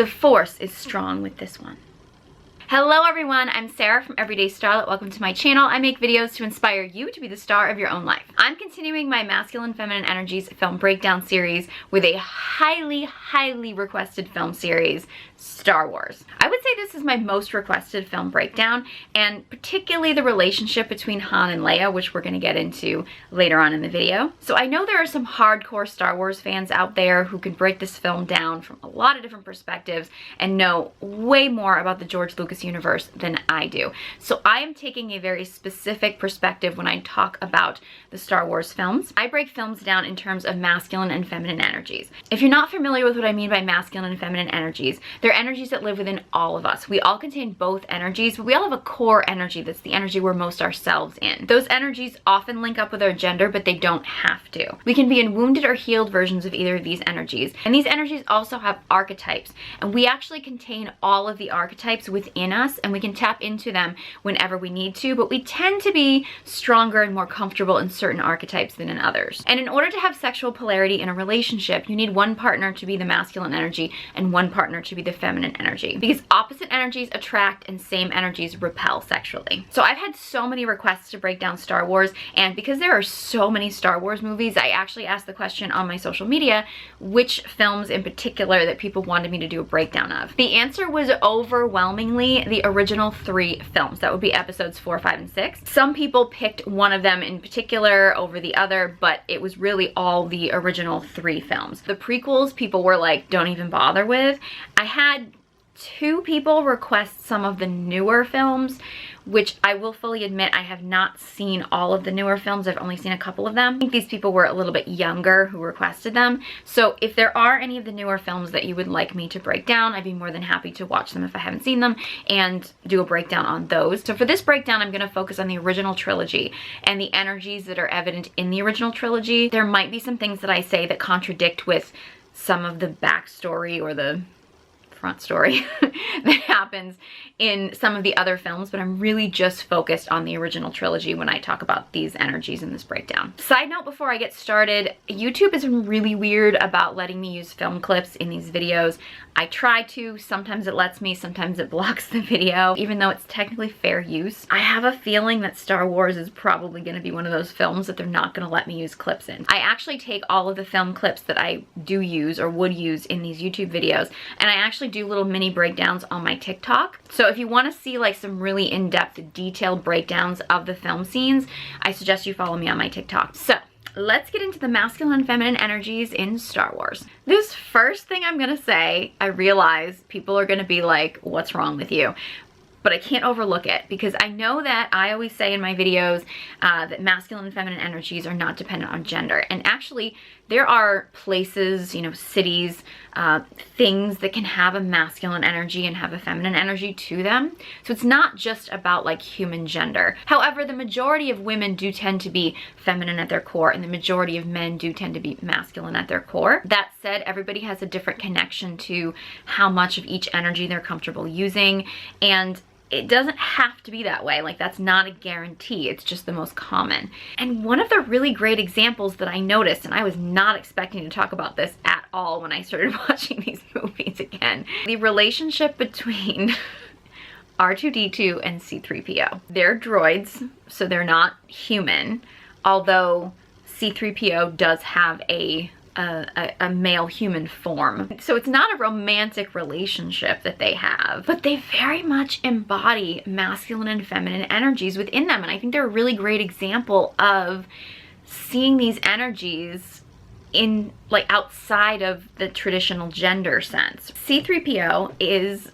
The Force is strong with this one. Hello everyone, I'm Sarah from Everyday Starlet. Welcome to my channel. I make videos to inspire you to be the star of your own life. I'm continuing my Masculine Feminine Energies film breakdown series with a highly requested film series, Star Wars. I would say this is my most requested film breakdown, and particularly the relationship between Han and Leia, which we're going to get into later on in the video. So I know there are some hardcore Star Wars fans out there who can break this film down from a lot of different perspectives and know way more about the George Lucas universe than I do. So I am taking a very specific perspective when I talk about the Star Wars films. I break films down in terms of masculine and feminine energies. If you're not familiar with what I mean by masculine and feminine energies, they're energies that live within all of us. We all contain both energies, but we all have a core energy that's the energy we're most ourselves in. Those energies often link up with our gender, but they don't have to. We can be in wounded or healed versions of either of these energies, and these energies also have archetypes, and we actually contain all of the archetypes within us, and we can tap into them whenever we need to, but we tend to be stronger and more comfortable in certain archetypes than in others. And in order to have sexual polarity in a relationship, you need one partner to be the masculine energy and one partner to be the feminine energy, because opposite energies attract and same energies repel sexually. So I've had so many requests to break down Star Wars, and because there are so many Star Wars movies, I actually asked the question on my social media which films in particular that people wanted me to do a breakdown of. The answer was overwhelmingly the original 3 films. That would be episodes 4, 5, and 6. Some people picked one of them in particular over the other, but it was really all the original 3 films. The prequels, people were like, don't even bother with. I had 2 people request some of the newer films, which I will fully admit I have not seen all of the newer films. I've only seen a couple of them. I think these people were a little bit younger who requested them. So if there are any of the newer films that you would like me to break down, I'd be more than happy to watch them if I haven't seen them and do a breakdown on those. So for this breakdown, I'm going to focus on the original trilogy and the energies that are evident in the original trilogy. There might be some things that I say that contradict with some of the backstory or the front story that happens in some of the other films, but I'm really just focused on the original trilogy when I talk about these energies in this breakdown. Side note before I get started, YouTube is really weird about letting me use film clips in these videos. I try to, sometimes it lets me, sometimes it blocks the video, even though it's technically fair use. I have a feeling that Star Wars is probably going to be one of those films that they're not going to let me use clips in. I actually take all of the film clips that I do use or would use in these YouTube videos, and I actually do little mini breakdowns on my TikTok. So if you want to see like some really in-depth detailed breakdowns of the film scenes, I suggest you follow me on my TikTok. So let's get into the masculine and feminine energies in Star Wars. This first thing I'm gonna say, I realize people are gonna be like, what's wrong with you? But I can't overlook it, because I know that I always say in my videos that masculine and feminine energies are not dependent on gender. And actually, there are places, you know, cities, things that can have a masculine energy and have a feminine energy to them. So it's not just about like human gender. However, the majority of women do tend to be feminine at their core, and the majority of men do tend to be masculine at their core. That said, everybody has a different connection to how much of each energy they're comfortable using, and it doesn't have to be that way. Like, that's not a guarantee. It's just the most common. And one of the really great examples that I noticed, and I was not expecting to talk about this at all when I started watching these movies again, the relationship between R2-D2 and C-3PO. They're droids, so they're not human, although C-3PO does have a male human form. So it's not a romantic relationship that they have, but they very much embody masculine and feminine energies within them. And I think they're a really great example of seeing these energies in like outside of the traditional gender sense. C-3PO is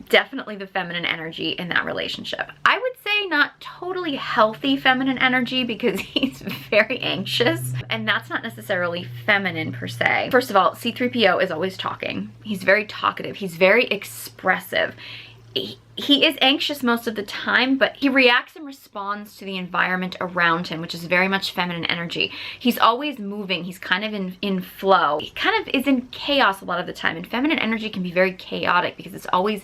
definitely the feminine energy in that relationship. I would say not totally healthy feminine energy, because he's very anxious, and that's not necessarily feminine per se. First of all, C-3PO is always talking. He's very talkative. He's very expressive. he is anxious most of the time, but he reacts and responds to the environment around him, which is very much feminine energy. He's always moving. He's kind of in flow. He kind of is in chaos a lot of the time, and feminine energy can be very chaotic because it's always,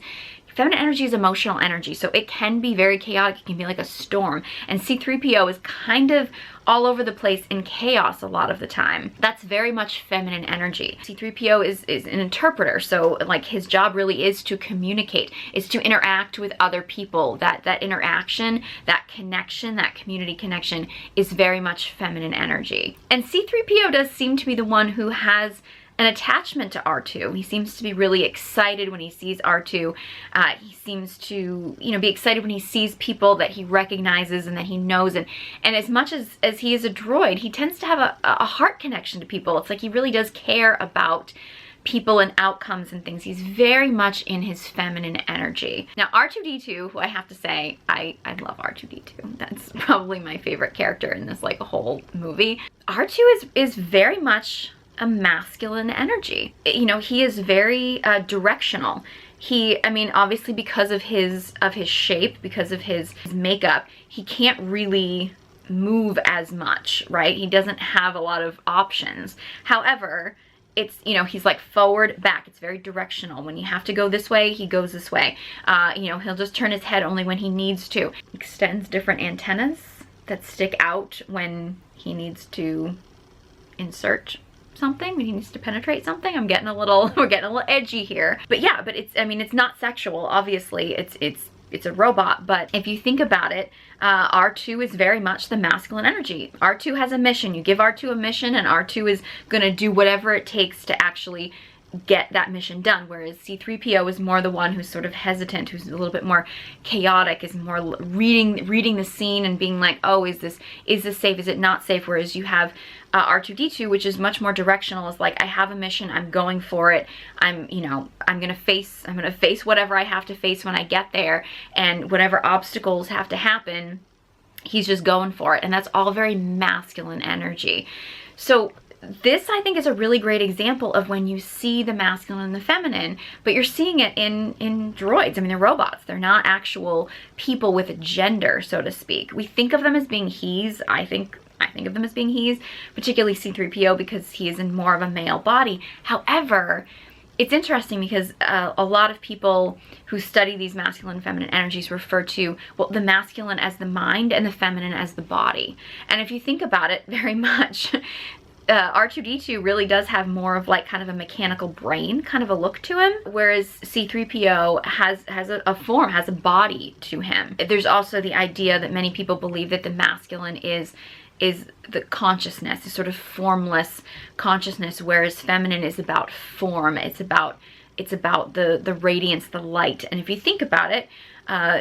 feminine energy is emotional energy, so it can be very chaotic. It can be like a storm, and C-3PO is kind of all over the place in chaos a lot of the time. That's very much feminine energy. C-3PO is an interpreter, so like his job really is to communicate, is to interact with other people. That interaction, that connection, that community connection is very much feminine energy. And C-3PO does seem to be the one who has an attachment to R2. He seems to be really excited when he sees R2. He seems to, you know, be excited when he sees people that he recognizes and that he knows. And as much as he is a droid, he tends to have a heart connection to people. It's like he really does care about people and outcomes and things. He's very much in his feminine energy. Now, R2-D2, who I have to say, I love R2-D2. That's probably my favorite character in this like whole movie. R2 is very much a masculine energy. You know, he is very directional. I mean, obviously because of his shape, because of his makeup, he can't really move as much, right? He doesn't have a lot of options. However, it's, you know, he's like forward, back. It's very directional. When you have to go this way, he goes this way. You know, he'll just turn his head only when he needs to. Extends different antennas that stick out when he needs to insert something, when he needs to penetrate something. We're getting a little edgy here. But yeah, but it's, I mean, it's not sexual, obviously. It's a robot, but if you think about it, R2 is very much the masculine energy. R2 has a mission. You give R2 a mission and R2 is gonna do whatever it takes to actually get that mission done, whereas C-3PO is more the one who's sort of hesitant, who's a little bit more chaotic, is more reading the scene and being like, oh, is this safe, is it not safe? Whereas you have R2-D2, which is much more directional, is like, I have a mission, I'm going for it, I'm gonna face whatever I have to face when I get there, and whatever obstacles have to happen, he's just going for it. And that's all very masculine energy. So this, I think, is a really great example of when you see the masculine and the feminine, but you're seeing it in droids. I mean, they're robots. They're not actual people with a gender, so to speak. We think of them as being he's. I think of them as being he's, particularly C-3PO, because he is in more of a male body. However, it's interesting because a lot of people who study these masculine and feminine energies refer to, well, the masculine as the mind and the feminine as the body. And if you think about it very much, R2-D2 really does have more of like kind of a mechanical brain kind of a look to him, whereas C-3PO has a form, has a body to him. There's also the idea that many people believe that the masculine is the consciousness, the sort of formless consciousness, whereas feminine is about form. It's about the radiance, the light. And if you think about it,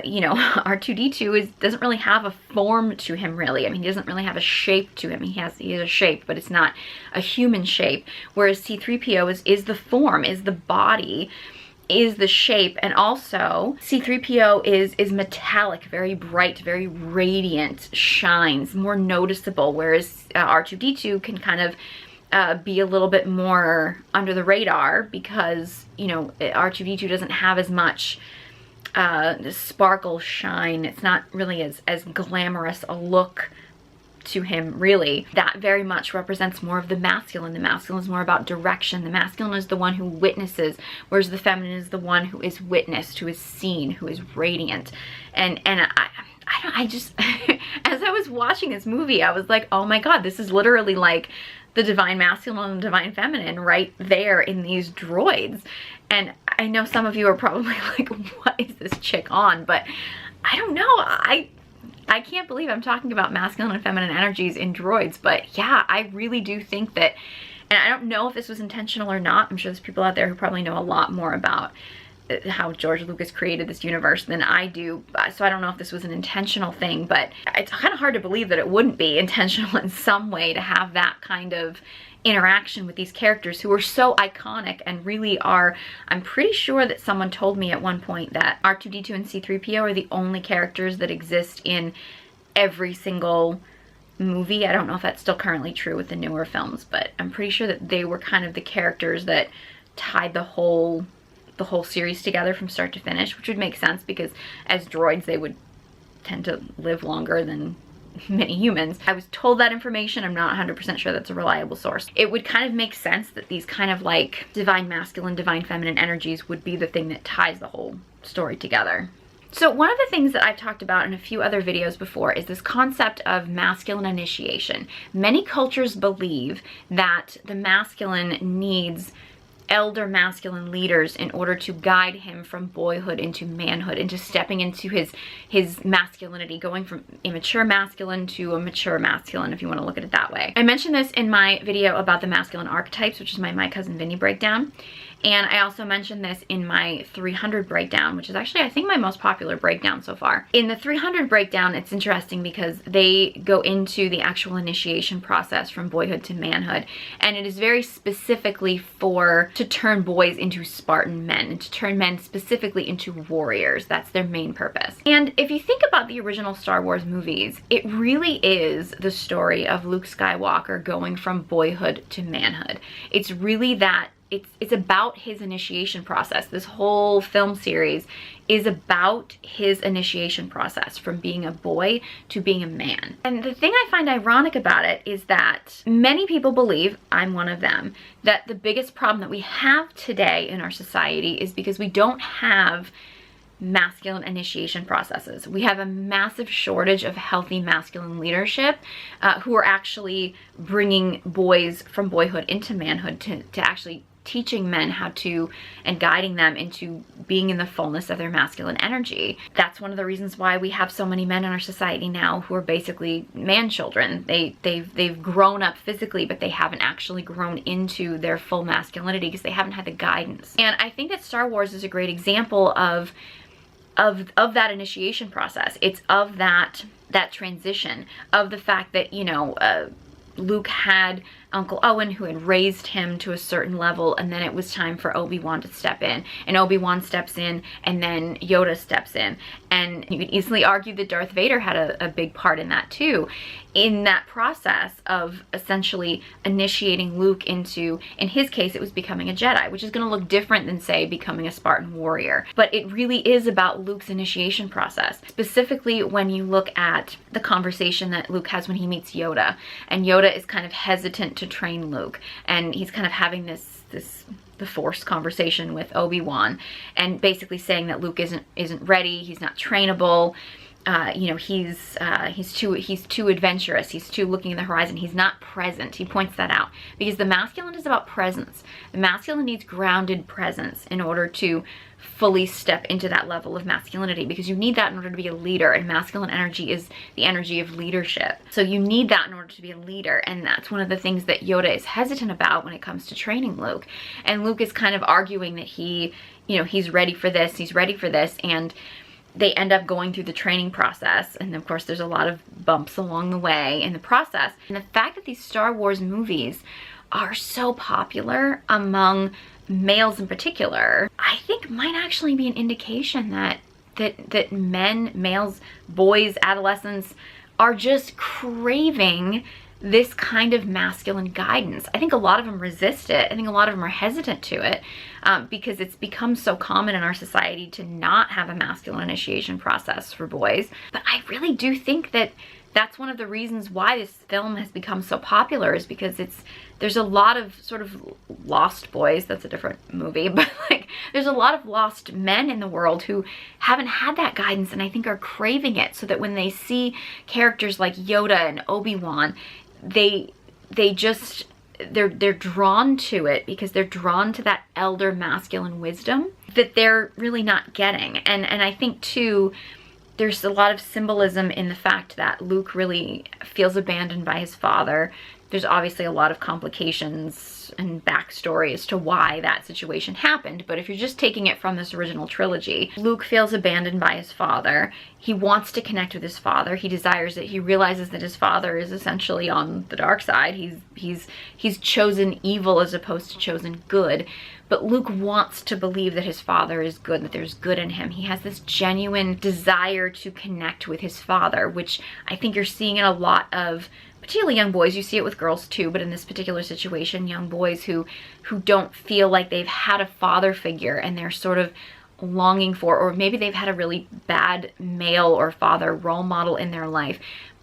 you know, R2-D2 doesn't really have a form to him, really. I mean, he doesn't really have a shape to him. He has a shape, but it's not a human shape. Whereas C-3PO is the form, is the body, is the shape. And also C-3PO is metallic, very bright, very radiant, shines, more noticeable. Whereas R2-D2 can kind of be a little bit more under the radar because, you know, R2-D2 doesn't have as much sparkle, shine. It's not really as glamorous a look to him, really. That very much represents more of the masculine. The masculine is more about direction. The masculine is the one who witnesses, whereas the feminine is the one who is witnessed, who is seen, who is radiant. And I just as I was watching this movie, I was like, oh my god, this is literally like the divine masculine and the divine feminine right there in these droids. And I know some of you are probably like, what is this chick on? But I don't know. I can't believe I'm talking about masculine and feminine energies in droids. But yeah, I really do think that, and I don't know if this was intentional or not. I'm sure there's people out there who probably know a lot more about how George Lucas created this universe than I do, so I don't know if this was an intentional thing, but it's kind of hard to believe that it wouldn't be intentional in some way to have that kind of interaction with these characters who are so iconic and really are. I'm pretty sure that someone told me at one point that R2-D2 and C-3PO are the only characters that exist in every single movie. I don't know if that's still currently true with the newer films, but I'm pretty sure that they were kind of the characters that tied the whole the whole series together from start to finish, which would make sense because as droids, they would tend to live longer than many humans. I was told that information. I'm not 100% sure that's a reliable source. It would kind of make sense that these kind of like divine masculine, divine feminine energies would be the thing that ties the whole story together. So one of the things that I've talked about in a few other videos before is this concept of masculine initiation. Many cultures believe that the masculine needs elder masculine leaders in order to guide him from boyhood into manhood, into stepping into his masculinity, going from immature masculine to a mature masculine, if you want to look at it that way. I mentioned this in my video about the masculine archetypes, which is my Cousin Vinny breakdown. And I also mentioned this in my 300 breakdown, which is actually, I think, my most popular breakdown so far. In the 300 breakdown, it's interesting because they go into the actual initiation process from boyhood to manhood. And it is very specifically to turn boys into Spartan men and to turn men specifically into warriors. That's their main purpose. And if you think about the original Star Wars movies, it really is the story of Luke Skywalker going from boyhood to manhood. It's really that it's about his initiation process. This whole film series is about his initiation process from being a boy to being a man. And the thing I find ironic about it is that many people believe, I'm one of them, that the biggest problem that we have today in our society is because we don't have masculine initiation processes. We have a massive shortage of healthy masculine leadership who are actually bringing boys from boyhood into manhood to actually teaching men how to and guiding them into being in the fullness of their masculine energy. That's one of the reasons why we have so many men in our society now who are basically man children. They've grown up physically, but they haven't actually grown into their full masculinity because they haven't had the guidance. And I think that Star Wars is a great example of that initiation process. It's of that transition, of the fact that, you know, Luke had Uncle Owen who had raised him to a certain level, and then it was time for Obi-Wan to step in, and Obi-Wan steps in, and then Yoda steps in. And you could easily argue that Darth Vader had a big part in that too, in that process of essentially initiating Luke into, in his case, it was becoming a Jedi, which is going to look different than, say, becoming a Spartan warrior. But it really is about Luke's initiation process, specifically when you look at the conversation that Luke has when he meets Yoda, and Yoda is kind of hesitant to train Luke, and he's kind of having the Force conversation with Obi-Wan, and basically saying that Luke isn't ready, he's not trainable. You know, he's too adventurous, he's too looking at the horizon, he's not present. He points that out because the masculine is about presence. The masculine needs grounded presence in order to fully step into that level of masculinity, because you need that in order to be a leader, and masculine energy is the energy of leadership. So you need that in order to be a leader, and that's one of the things that Yoda is hesitant about when it comes to training Luke. And Luke is kind of arguing that he's ready for this, and they end up going through the training process, and of course there's a lot of bumps along the way in the process. And the fact that these Star Wars movies are so popular among males in particular, I think might actually be an indication that men, males, boys, adolescents are just craving this kind of masculine guidance. I think a lot of them resist it. I think a lot of them are hesitant to it because it's become so common in our society to not have a masculine initiation process for boys. But I really do think that that's one of the reasons why this film has become so popular, is because there's a lot of sort of lost boys, that's a different movie, but like there's a lot of lost men in the world who haven't had that guidance, and I think are craving it, so that when they see characters like Yoda and Obi-Wan, they're drawn to it because they're drawn to that elder masculine wisdom that they're really not getting. And I think too, there's a lot of symbolism in the fact that Luke really feels abandoned by his father. There's obviously a lot of complications and backstory as to why that situation happened, but if you're just taking it from this original trilogy, Luke feels abandoned by his father. He wants to connect with his father. He desires it. He realizes that his father is essentially on the dark side. He's chosen evil as opposed to chosen good. But Luke wants to believe that his father is good, that there's good in him. He has this genuine desire to connect with his father, which I think you're seeing in a lot of particularly young boys. You see it with girls too, but in this particular situation, young boys who don't feel like they've had a father figure, and they're sort of longing for, or maybe they've had a really bad male or father role model in their life,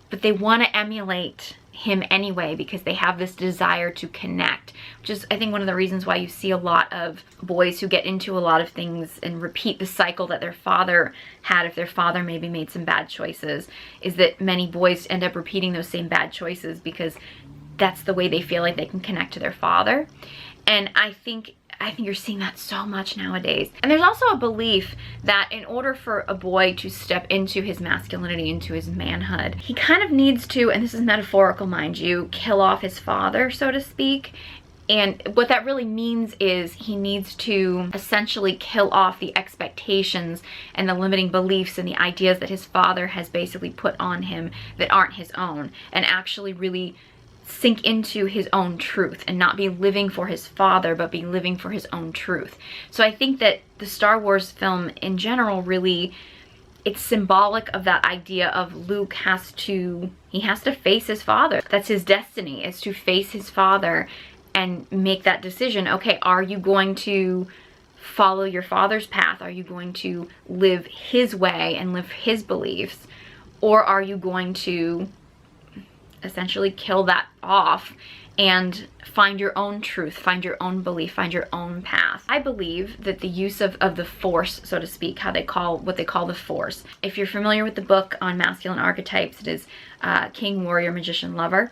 but they want to emulate him anyway because they have this desire to connect, which is, I think, one of the reasons why you see a lot of boys who get into a lot of things and repeat the cycle that their father had. If their father maybe made some bad choices, is that many boys end up repeating those same bad choices because that's the way they feel like they can connect to their father. And I think you're seeing that so much nowadays. And there's also a belief that in order for a boy to step into his masculinity, into his manhood, he kind of needs to, and this is metaphorical, mind you, kill off his father, so to speak. And what that really means is he needs to essentially kill off the expectations and the limiting beliefs and the ideas that his father has basically put on him that aren't his own, and actually really sink into his own truth and not be living for his father, but be living for his own truth. So I think that the Star Wars film in general, really, it's symbolic of that idea of Luke has to face his father. That's his destiny, is to face his father and make that decision. Okay, are you going to follow your father's path? Are you going to live his way and live his beliefs? Or are you going to essentially kill that off and find your own truth, find your own belief, find your own path? I believe that the use of the Force, so to speak, what they call the Force. If you're familiar with the book on masculine archetypes, it is King, Warrior, Magician, Lover.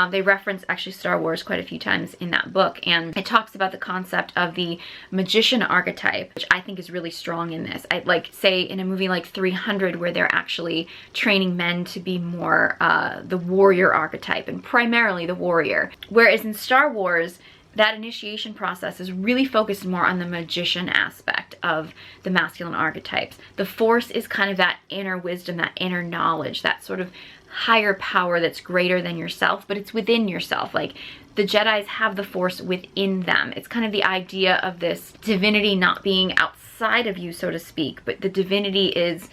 They reference actually Star Wars quite a few times in that book, and it talks about the concept of the magician archetype, which I think is really strong in this. I like, say, in a movie like 300, where they're actually training men to be more the warrior archetype, and primarily the warrior. Whereas in Star Wars, that initiation process is really focused more on the magician aspect of the masculine archetypes. The Force is kind of that inner wisdom, that inner knowledge, that sort of higher power that's greater than yourself, but it's within yourself. Like, the Jedis have the Force within them. It's kind of the idea of this divinity not being outside of you, so to speak, but the divinity is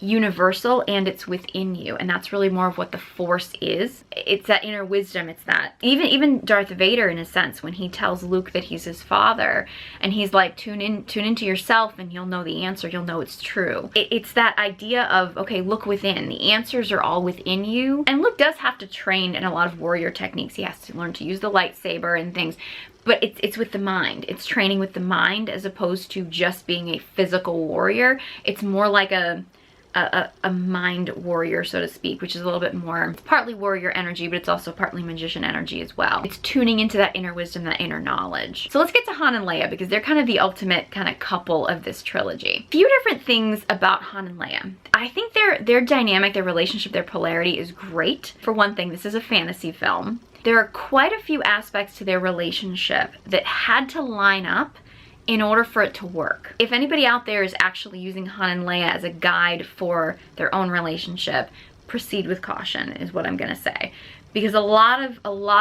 universal and it's within you, and that's really more of what the Force is. It's that inner wisdom. It's that even Darth Vader, in a sense, when he tells Luke that he's his father, and he's like, tune into yourself and you'll know the answer, you'll know it's true. It's that idea of, okay, look within. The answers are all within you. And Luke does have to train in a lot of warrior techniques. He has to learn to use the lightsaber and things, but it's with the mind. It's training with the mind as opposed to just being a physical warrior. It's more like a mind warrior, so to speak, which is a little bit more, it's partly warrior energy, but it's also partly magician energy as well. It's tuning into that inner wisdom, that inner knowledge. So let's get to Han and Leia, because they're kind of the ultimate kind of couple of this trilogy. A few different things about Han and Leia. I think their dynamic, their relationship, their polarity is great. For one thing, this is a fantasy film. There are quite a few aspects to their relationship that had to line up in order for it to work. If anybody out there is actually using Han and Leia as a guide for their own relationship, proceed with caution, is what I'm gonna say. Because a lot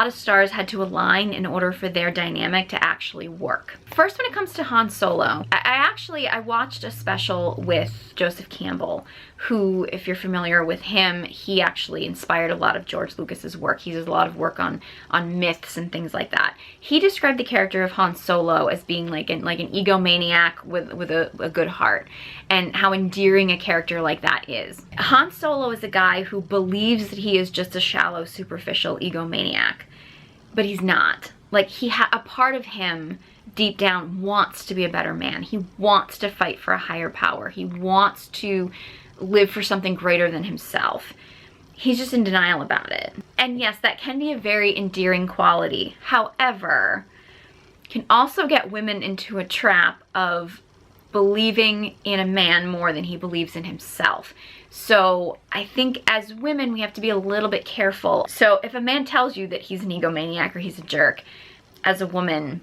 of stars had to align in order for their dynamic to actually work. First, when it comes to Han Solo, I watched a special with Joseph Campbell, who, if you're familiar with him, he actually inspired a lot of George Lucas's work. He does a lot of work on myths and things like that. He described the character of Han Solo as being like an egomaniac with a good heart, and how endearing a character like that is. Han Solo is a guy who believes that he is just a shallow, superficial egomaniac, but he's not. Like, a part of him deep down wants to be a better man. He wants to fight for a higher power. He wants to live for something greater than himself. He's just in denial about it. And yes, that can be a very endearing quality. However, can also get women into a trap of believing in a man more than he believes in himself. So I think as women, we have to be a little bit careful. So if a man tells you that he's an egomaniac or he's a jerk, as a woman,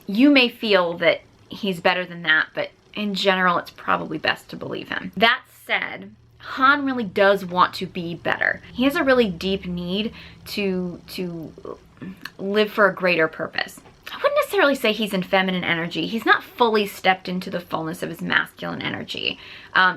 you may feel that he's better than that, but in general, it's probably best to believe him. That said, Han really does want to be better. He has a really deep need to live for a greater purpose. I wouldn't necessarily say he's in feminine energy. He's not fully stepped into the fullness of his masculine energy.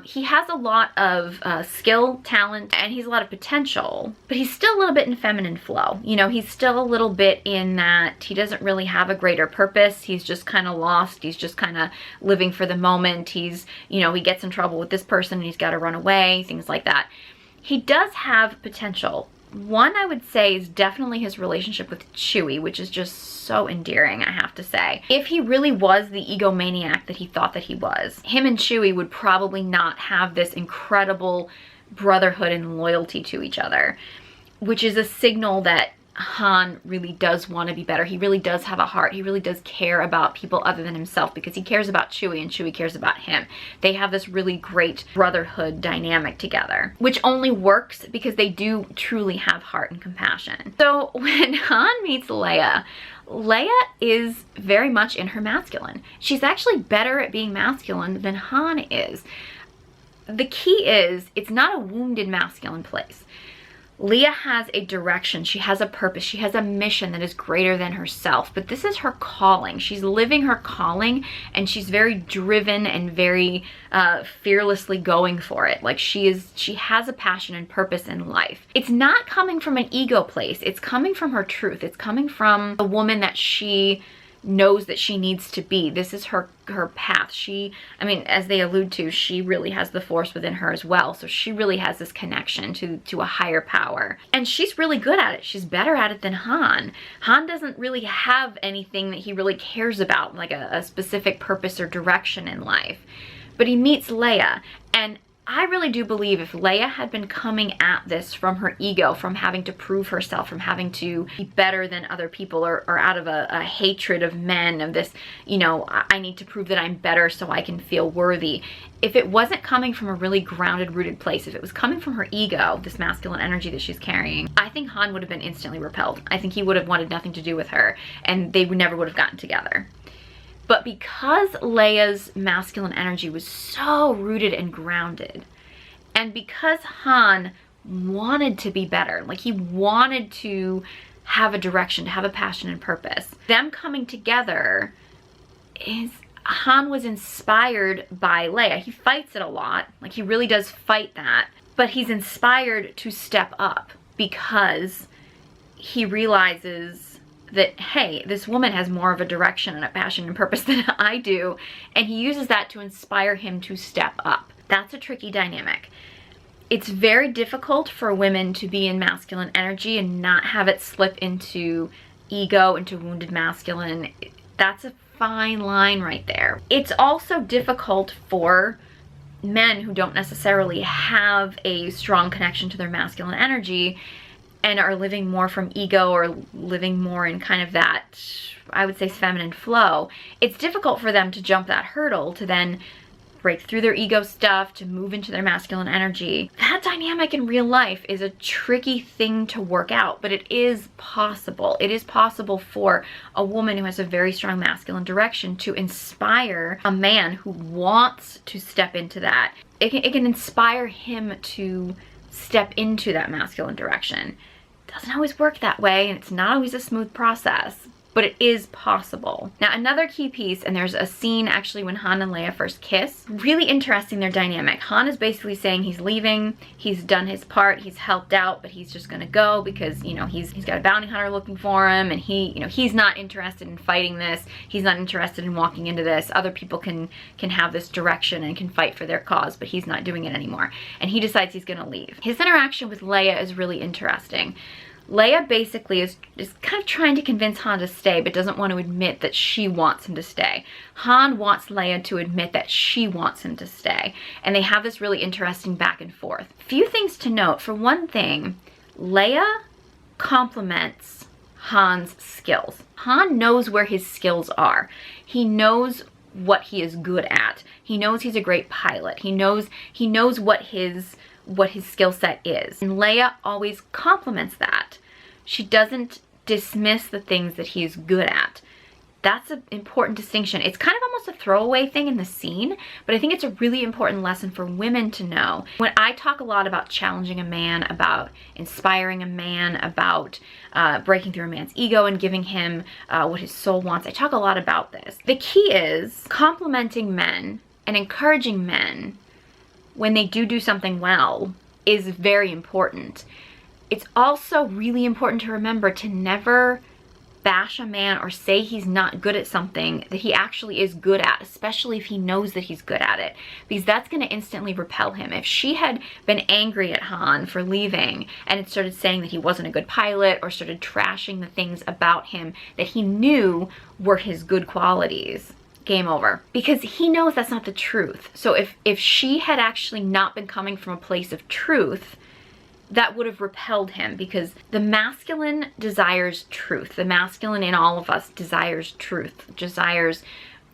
He has a lot of skill, talent, and he's a lot of potential, but he's still a little bit in feminine flow. You know, he's still a little bit in that he doesn't really have a greater purpose. He's just kind of lost. He's just kind of living for the moment. He's, you know, he gets in trouble with this person and he's got to run away, things like that. He does have potential. One I would say is definitely his relationship with Chewie, which is just so endearing, I have to say. If he really was the egomaniac that he thought that he was, him and Chewie would probably not have this incredible brotherhood and loyalty to each other, which is a signal that Han really does want to be better. He really does have a heart. He really does care about people other than himself, because he cares about Chewie and Chewie cares about him. They have this really great brotherhood dynamic together, which only works because they do truly have heart and compassion. So when Han meets Leia, Leia is very much in her masculine. She's actually better at being masculine than Han is. The key is, it's not a wounded masculine place. Leia has a direction, she has a purpose, she has a mission that is greater than herself, but this is her calling. She's living her calling, and she's very driven and very fearlessly going for it. Like she has a passion and purpose in life. It's not coming from an ego place, it's coming from her truth. It's coming from the woman that she knows that she needs to be. This is her path. I mean, as they allude to, she really has the force within her as well. So she really has this connection to a higher power. And she's really good at it. She's better at it than Han. Han doesn't really have anything that he really cares about, like a specific purpose or direction in life. But he meets Leia, and I really do believe if Leia had been coming at this from her ego, from having to prove herself, from having to be better than other people, or out of a hatred of men, of this, you know, I need to prove that I'm better so I can feel worthy. If it wasn't coming from a really grounded, rooted place, if it was coming from her ego, this masculine energy that she's carrying, I think Han would have been instantly repelled. I think he would have wanted nothing to do with her, and they never would have gotten together. But because Leia's masculine energy was so rooted and grounded, and because Han wanted to be better, like he wanted to have a direction, to have a passion and purpose, them coming together is, Han was inspired by Leia. He fights it a lot, like he really does fight that, but he's inspired to step up because he realizes that, hey, this woman has more of a direction and a passion and purpose than I do, and he uses that to inspire him to step up. That's a tricky dynamic. It's very difficult for women to be in masculine energy and not have it slip into ego, into wounded masculine. That's a fine line right there. It's also difficult for men who don't necessarily have a strong connection to their masculine energy and are living more from ego, or living more in kind of that, I would say, feminine flow. It's difficult for them to jump that hurdle, to then break through their ego stuff, to move into their masculine energy. That dynamic in real life is a tricky thing to work out, but it is possible. It is possible for a woman who has a very strong masculine direction to inspire a man who wants to step into that. It can inspire him to step into that masculine direction. Doesn't always work that way, and it's not always a smooth process, but it is possible. Now, another key piece, and there's a scene actually when Han and Leia first kiss. Really interesting, their dynamic. Han is basically saying he's leaving, he's done his part, he's helped out, but he's just gonna go because, you know, he's got a bounty hunter looking for him, and he's not interested in fighting this. He's not interested in walking into this. Other people can have this direction and can fight for their cause, but he's not doing it anymore. And he decides he's gonna leave. His interaction with Leia is really interesting. Leia basically is kind of trying to convince Han to stay, but doesn't want to admit that she wants him to stay. Han wants Leia to admit that she wants him to stay. And they have this really interesting back and forth. Few things to note. For one thing, Leia complements Han's skills. Han knows where his skills are. He knows what he is good at. He knows he's a great pilot. He knows what his skill set is. And Leia always complements that. She doesn't dismiss the things that he's good at. That's an important distinction. It's kind of almost a throwaway thing in the scene, but I think it's a really important lesson for women to know. When I talk a lot about challenging a man, about inspiring a man, about breaking through a man's ego and giving him what his soul wants, I talk a lot about this. The key is complimenting men and encouraging men when they do something well is very important. It's also really important to remember to never bash a man or say he's not good at something that he actually is good at, especially if he knows that he's good at it, because that's going to instantly repel him. If she had been angry at Han for leaving and had started saying that he wasn't a good pilot or started trashing the things about him that he knew were his good qualities, game over, because he knows that's not the truth. So if she had actually not been coming from a place of truth, that would have repelled him, because the masculine desires truth. The masculine in all of us desires truth, desires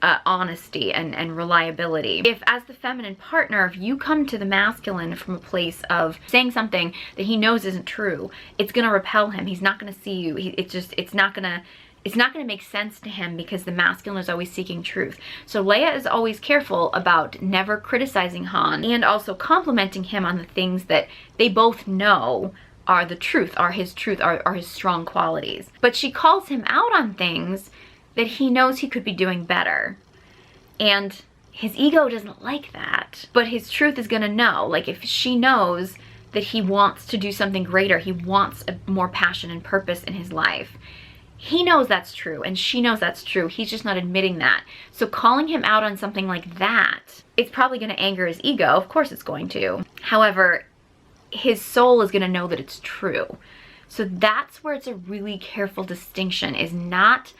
honesty and reliability. If as the feminine partner, if you come to the masculine from a place of saying something that he knows isn't true, it's gonna repel him. He's not gonna see you. It's not gonna make sense to him, because the masculine is always seeking truth. So Leia is always careful about never criticizing Han and also complimenting him on the things that they both know are the truth, are his strong qualities. But she calls him out on things that he knows he could be doing better. And his ego doesn't like that. But his truth is gonna know. Like, if she knows that he wants to do something greater, he wants more passion and purpose in his life, he knows that's true, and she knows that's true. He's just not admitting that. So calling him out on something like that, it's probably going to anger his ego. Of course it's going to. However, his soul is going to know that it's true. So that's where it's a really careful distinction, is not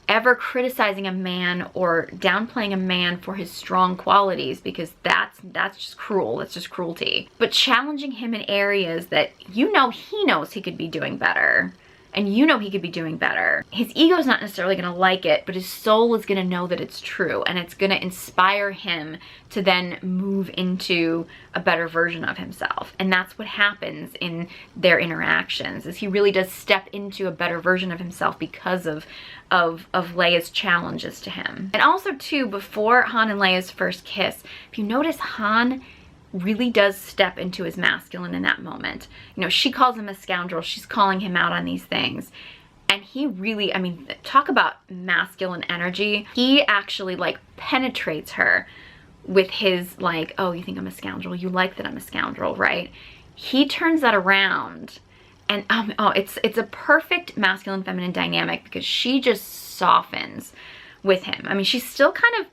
ever criticizing a man or downplaying a man for his strong qualities, because that's just cruel. That's just cruelty. But challenging him in areas that you know he knows he could be doing better. And you know he could be doing better. His ego is not necessarily going to like it, but his soul is going to know that it's true, and it's going to inspire him to then move into a better version of himself. And that's what happens in their interactions, is he really does step into a better version of himself because of Leia's challenges to him. And also too, before Han and Leia's first kiss, if you notice, Han really does step into his masculine in that moment. You know, she calls him a scoundrel. She's calling him out on these things. And he really, I mean, talk about masculine energy. He actually like penetrates her with his like, oh, you think I'm a scoundrel? You like that I'm a scoundrel, right? He turns that around, and it's a perfect masculine feminine dynamic, because she just softens with him. I mean, she's still kind of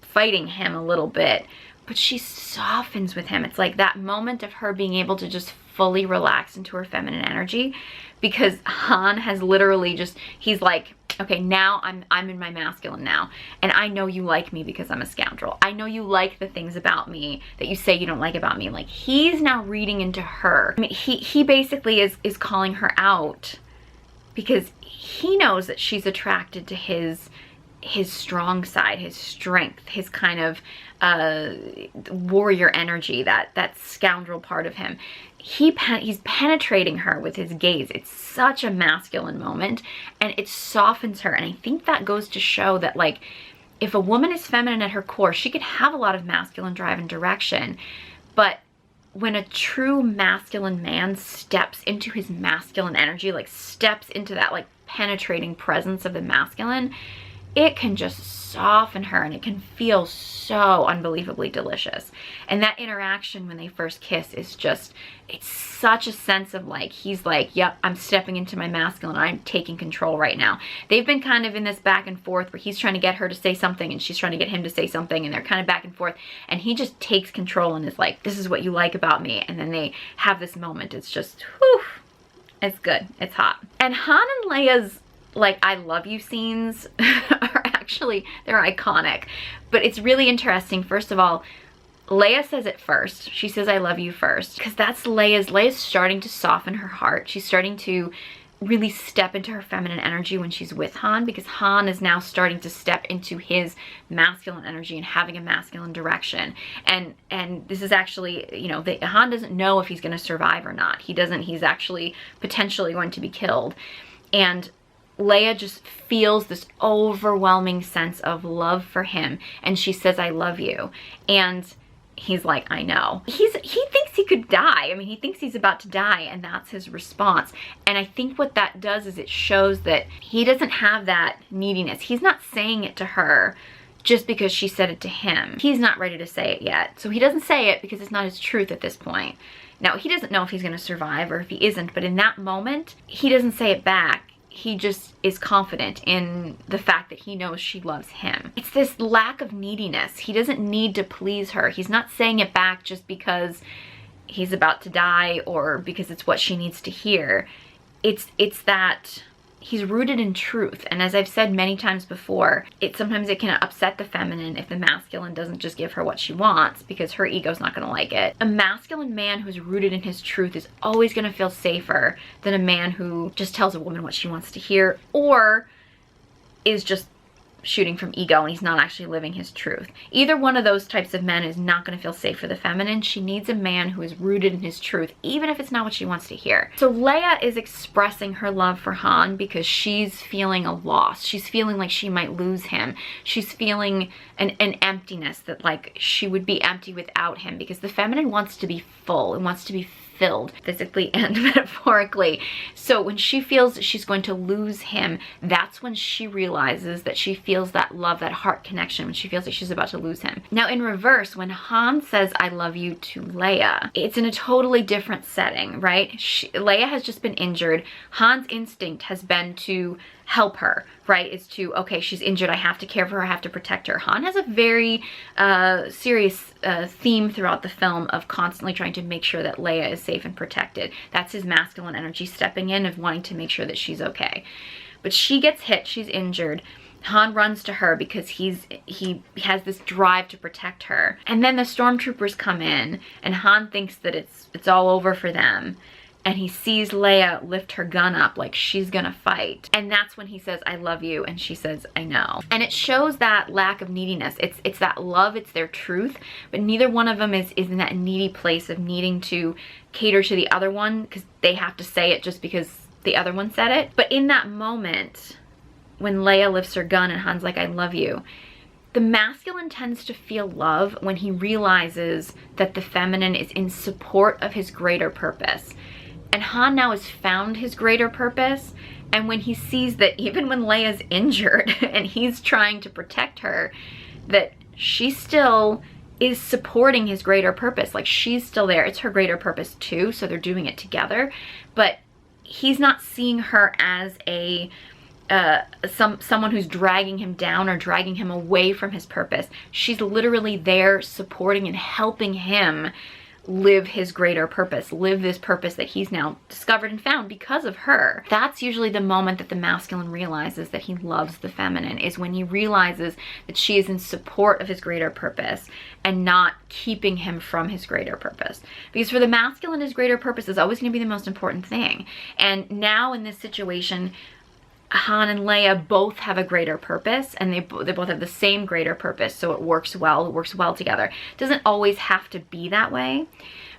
fighting him a little bit, but she softens with him. It's like that moment of her being able to just fully relax into her feminine energy, because Han has literally just, he's like, okay, now I'm in my masculine now, and I know you like me because I'm a scoundrel. I know you like the things about me that you say you don't like about me. Like, he's now reading into her. I mean, he basically is calling her out, because he knows that she's attracted to his strong side, his strength, his kind of warrior energy, that scoundrel part of him. He's penetrating her with his gaze. It's such a masculine moment, and it softens her. And I think that goes to show that, like, if a woman is feminine at her core, she could have a lot of masculine drive and direction, but when a true masculine man steps into his masculine energy, like steps into that like penetrating presence of the masculine, it can just soften her, and it can feel so unbelievably delicious. And that interaction when they first kiss is just, it's such a sense of like, he's like, yep, I'm stepping into my masculine, I'm taking control right now. They've been kind of in this back and forth where he's trying to get her to say something and she's trying to get him to say something, and they're kind of back and forth, and he just takes control and is like, this is what you like about me. And then they have this moment. It's just, whew, it's good, it's hot. And Han and Leia's like I love you scenes are actually, they're iconic. But it's really interesting. First of all, Leia says it first. She says I love you first, because that's Leia's starting to soften her heart. She's starting to really step into her feminine energy when she's with Han, because Han is now starting to step into his masculine energy and having a masculine direction. And this is actually, you know, Han doesn't know if he's going to survive or not. He doesn't. He's actually potentially going to be killed. And Leia just feels this overwhelming sense of love for him, and she says, I love you. And he's like, I know. He thinks he could die. I mean, he thinks he's about to die, and that's his response. And I think what that does is it shows that he doesn't have that neediness. He's not saying it to her just because she said it to him. He's not ready to say it yet. So he doesn't say it because it's not his truth at this point. Now, he doesn't know if he's going to survive or if he isn't, but in that moment, he doesn't say it back. He just is confident in the fact that he knows she loves him. It's this lack of neediness. He doesn't need to please her. He's not saying it back just because he's about to die or because it's what she needs to hear. It's that he's rooted in truth. And as I've said many times before, sometimes it can upset the feminine if the masculine doesn't just give her what she wants, because her ego's not gonna like it. A masculine man who's rooted in his truth is always gonna feel safer than a man who just tells a woman what she wants to hear, or is just shooting from ego and he's not actually living his truth. Either one of those types of men is not going to feel safe for the feminine. She needs a man who is rooted in his truth, even if it's not what she wants to hear. So Leia is expressing her love for Han because she's feeling a loss. She's feeling like she might lose him. She's feeling an emptiness, that like she would be empty without him, because the feminine wants to be full and wants to be filled, physically and metaphorically. So when she feels that she's going to lose him, that's when she realizes that she feels that love, that heart connection, when she feels like she's about to lose him. Now in reverse, when Han says, I love you to Leia, it's in a totally different setting, right? Leia has just been injured. Han's instinct has been to help her, right? It's to, okay, she's injured, I have to care for her, I have to protect her. Han has a very serious theme throughout the film of constantly trying to make sure that Leia is safe and protected. That's his masculine energy stepping in, of wanting to make sure that she's okay. But she gets hit, she's injured. Han runs to her because he has this drive to protect her. And then the stormtroopers come in, and Han thinks that it's all over for them. And he sees Leia lift her gun up like she's gonna fight. And that's when he says, I love you, and she says, I know. And it shows that lack of neediness. It's that love, it's their truth, but neither one of them is in that needy place of needing to cater to the other one because they have to say it just because the other one said it. But in that moment, when Leia lifts her gun and Han's like, I love you, the masculine tends to feel love when he realizes that the feminine is in support of his greater purpose. And Han now has found his greater purpose, and when he sees that even when Leia's injured and he's trying to protect her, that she still is supporting his greater purpose. Like, she's still there. It's her greater purpose too, so they're doing it together. But he's not seeing her as a someone who's dragging him down or dragging him away from his purpose. She's literally there supporting and helping him live his greater purpose, live this purpose that he's now discovered and found because of her. That's usually the moment that the masculine realizes that he loves the feminine, is when he realizes that she is in support of his greater purpose and not keeping him from his greater purpose. Because for the masculine, his greater purpose is always going to be the most important thing. And now in this situation, Han and Leia both have a greater purpose, and they both have the same greater purpose, so it works well together. It doesn't always have to be that way,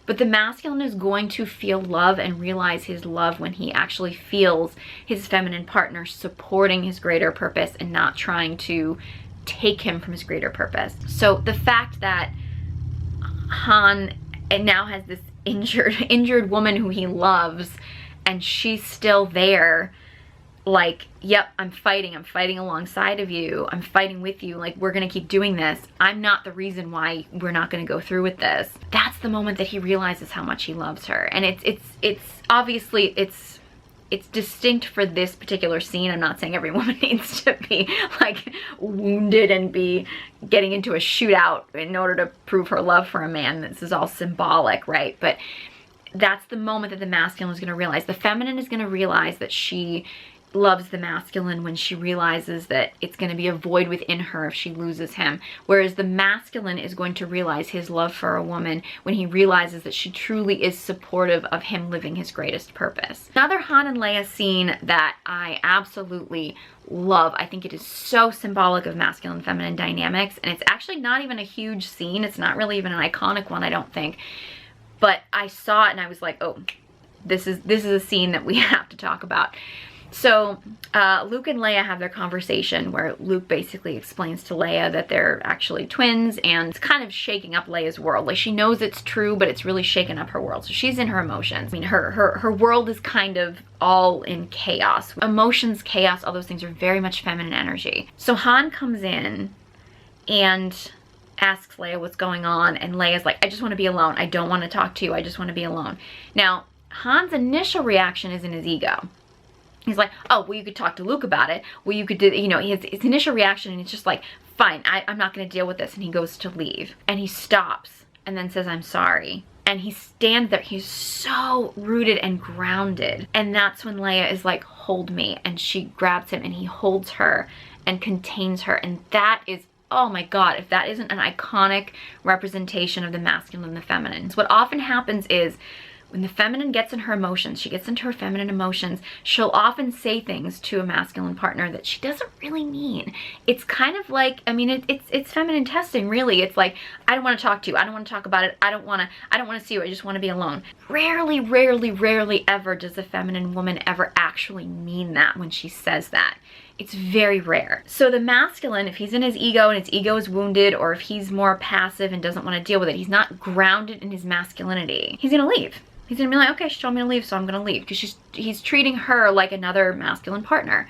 but the masculine is going to feel love and realize his love when he actually feels his feminine partner supporting his greater purpose and not trying to take him from his greater purpose. So the fact that Han now has this injured woman who he loves, and she's still there, like, yep, I'm fighting alongside of you, I'm fighting with you, like, we're gonna keep doing this, I'm not the reason why we're not gonna go through with this. That's the moment that he realizes how much he loves her. And it's obviously it's distinct for this particular scene. I'm not saying every woman needs to be like wounded and be getting into a shootout in order to prove her love for a man. This is all symbolic, right? But that's the moment that the masculine is going to realize. The feminine is going to realize that she loves the masculine when she realizes that it's going to be a void within her if she loses him. Whereas the masculine is going to realize his love for a woman when he realizes that she truly is supportive of him living his greatest purpose. Another Han and Leia scene that I absolutely love. I think it is so symbolic of masculine and feminine dynamics, and it's actually not even a huge scene. It's not really even an iconic one, I don't think. But I saw it and I was like, oh, this is a scene that we have to talk about. So Luke and Leia have their conversation where Luke basically explains to Leia that they're actually twins, and it's kind of shaking up Leia's world. Like, she knows it's true, but it's really shaking up her world. So she's in her emotions. I mean, her world is kind of all in chaos. Emotions, chaos, all those things are very much feminine energy. So Han comes in and asks Leia what's going on, and Leia's like, I just want to be alone. I don't want to talk to you. I just want to be alone. Now, Han's initial reaction is in his ego. He's like, oh, well, you could talk to Luke about it. Well, you could do, you know, his initial reaction, and it's just like, fine, I'm not going to deal with this. And he goes to leave. And he stops and then says, I'm sorry. And he stands there. He's so rooted and grounded. And that's when Leia is like, hold me. And she grabs him and he holds her and contains her. And that is, oh my God, if that isn't an iconic representation of the masculine and the feminine. So what often happens is, when the feminine gets in her emotions, she gets into her feminine emotions, she'll often say things to a masculine partner that she doesn't really mean. It's kind of like, I mean, it's feminine testing, really. It's like, I don't want to talk to you. I don't want to talk about it. I don't want to see you. I just want to be alone. Rarely, rarely, rarely ever does a feminine woman ever actually mean that when she says that. It's very rare. So the masculine, if he's in his ego and his ego is wounded, or if he's more passive and doesn't want to deal with it, he's not grounded in his masculinity, he's gonna leave. He's gonna be like, okay, she told me to leave, so I'm gonna leave. Because he's treating her like another masculine partner.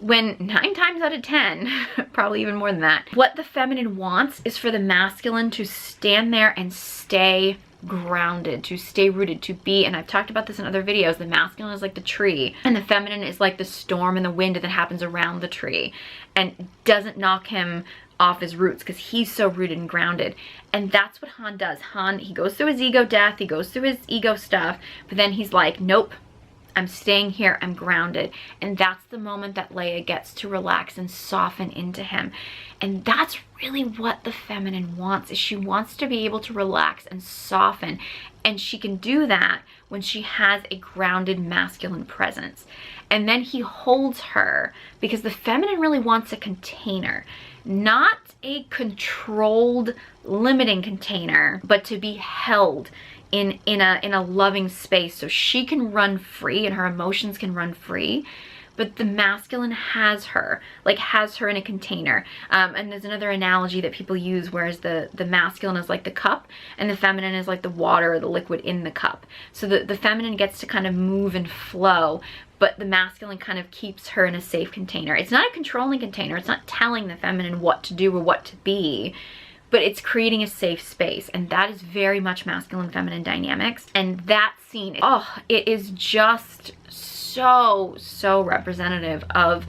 When 9 times out of 10, probably even more than that, what the feminine wants is for the masculine to stand there and stay grounded, to stay rooted, to be, and I've talked about this in other videos, the masculine is like the tree, and the feminine is like the storm and the wind that happens around the tree, and doesn't knock him off his roots because he's so rooted and grounded. And that's what Han does. Han, he goes through his ego death, he goes through his ego stuff, but then he's like, nope, I'm staying here, I'm grounded. And that's the moment that Leia gets to relax and soften into him. And that's really what the feminine wants, is she wants to be able to relax and soften. And she can do that when she has a grounded masculine presence. And then he holds her, because the feminine really wants a container, not a controlled, limiting container, but to be held in a loving space so she can run free and her emotions can run free. But the masculine has her in a container. And there's another analogy that people use, whereas the masculine is like the cup and the feminine is like the water or the liquid in the cup. So the feminine gets to kind of move and flow, but the masculine kind of keeps her in a safe container. It's not a controlling container. It's not telling the feminine what to do or what to be, but it's creating a safe space. And that is very much masculine feminine dynamics. And that scene, oh, it is just so representative of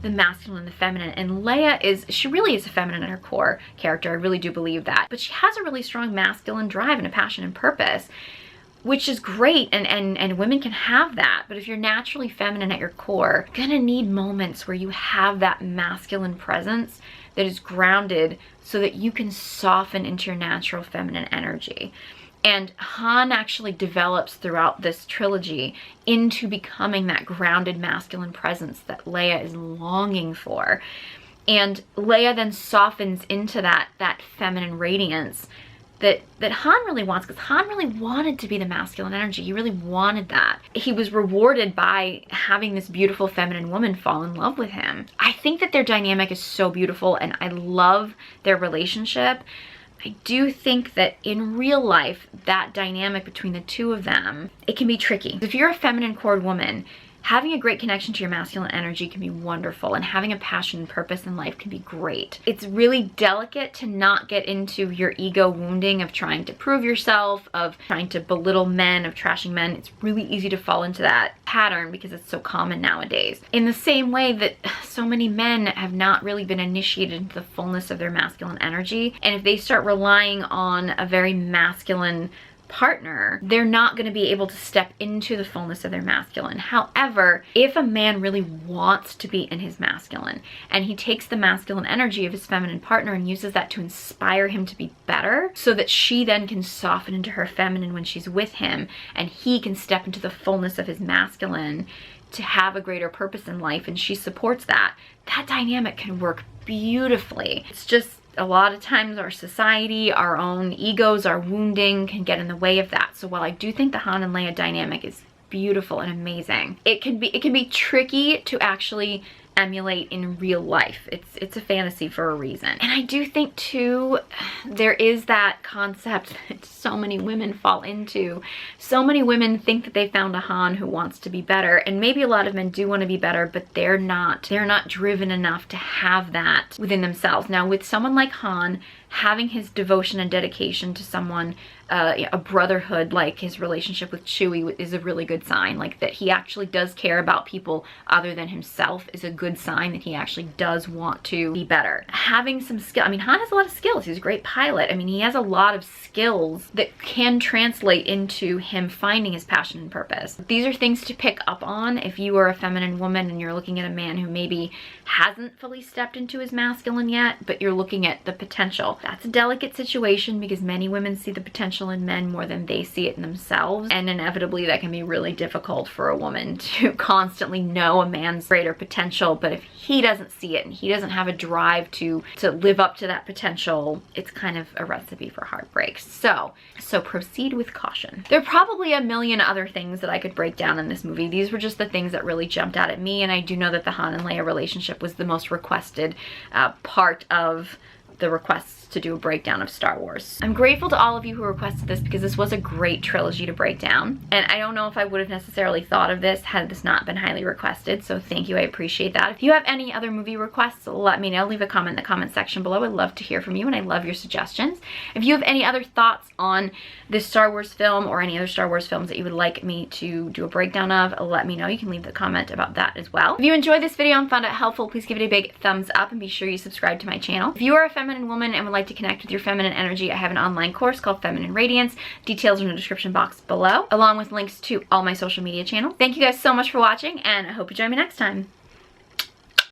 the masculine and the feminine. And Leia she really is a feminine at her core character. I really do believe that. But she has a really strong masculine drive and a passion and purpose, which is great, and women can have that. But if you're naturally feminine at your core, you're gonna need moments where you have that masculine presence that is grounded so that you can soften into your natural feminine energy. And Han actually develops throughout this trilogy into becoming that grounded masculine presence that Leia is longing for. And Leia then softens into that feminine radiance that Han really wants, because Han really wanted to be the masculine energy. He really wanted that. He was rewarded by having this beautiful feminine woman fall in love with him. I think that their dynamic is so beautiful, and I love their relationship. I do think that in real life, that dynamic between the two of them, it can be tricky. If you're a feminine cored woman, having a great connection to your masculine energy can be wonderful, and having a passion and purpose in life can be great. It's really delicate to not get into your ego wounding of trying to prove yourself, of trying to belittle men, of trashing men. It's really easy to fall into that pattern because it's so common nowadays. In the same way that so many men have not really been initiated into the fullness of their masculine energy, and if they start relying on a very masculine partner, they're not going to be able to step into the fullness of their masculine. However, if a man really wants to be in his masculine, and he takes the masculine energy of his feminine partner and uses that to inspire him to be better, so that she then can soften into her feminine when she's with him, and he can step into the fullness of his masculine to have a greater purpose in life, and she supports that, that dynamic can work beautifully. It's just a lot of times our society, our own egos, our wounding can get in the way of that. So while I do think the Han and Leia dynamic is beautiful and amazing. It can be tricky to actually emulate in real life. It's a fantasy for a reason. And I do think too, there is that concept that so many women fall into. So many women think that they found a Han who wants to be better, and maybe a lot of men do want to be better, but they're not driven enough to have that within themselves. Now with someone like Han, having his devotion and dedication to someone, a brotherhood like his relationship with Chewie is a really good sign. Like that he actually does care about people other than himself is a good sign that he actually does want to be better. Having some skill, I mean, Han has a lot of skills. He's a great pilot. I mean, he has a lot of skills that can translate into him finding his passion and purpose. These are things to pick up on if you are a feminine woman and you're looking at a man who maybe hasn't fully stepped into his masculine yet, but you're looking at the potential. That's a delicate situation because many women see the potential in men more than they see it in themselves, and inevitably that can be really difficult for a woman to constantly know a man's greater potential. But if he doesn't see it and he doesn't have a drive to live up to that potential, it's kind of a recipe for heartbreak. So proceed with caution. There are probably a million other things that I could break down in this movie. These were just the things that really jumped out at me, and I do know that the Han and Leia relationship was the most requested part of the requests to do a breakdown of Star Wars. I'm grateful to all of you who requested this because this was a great trilogy to break down, and I don't know if I would have necessarily thought of this had this not been highly requested, so thank you, I appreciate that. If you have any other movie requests, let me know. Leave a comment in the comment section below. I'd love to hear from you, and I love your suggestions. If you have any other thoughts on this Star Wars film or any other Star Wars films that you would like me to do a breakdown of, let me know. You can leave a comment about that as well. If you enjoyed this video and found it helpful, please give it a big thumbs up and be sure you subscribe to my channel. If you are a feminine woman and would like to connect with your feminine energy, I have an online course called Feminine Radiance. Details are in the description box below, along with links to all my social media channels. Thank you guys so much for watching, and I hope you join me next time.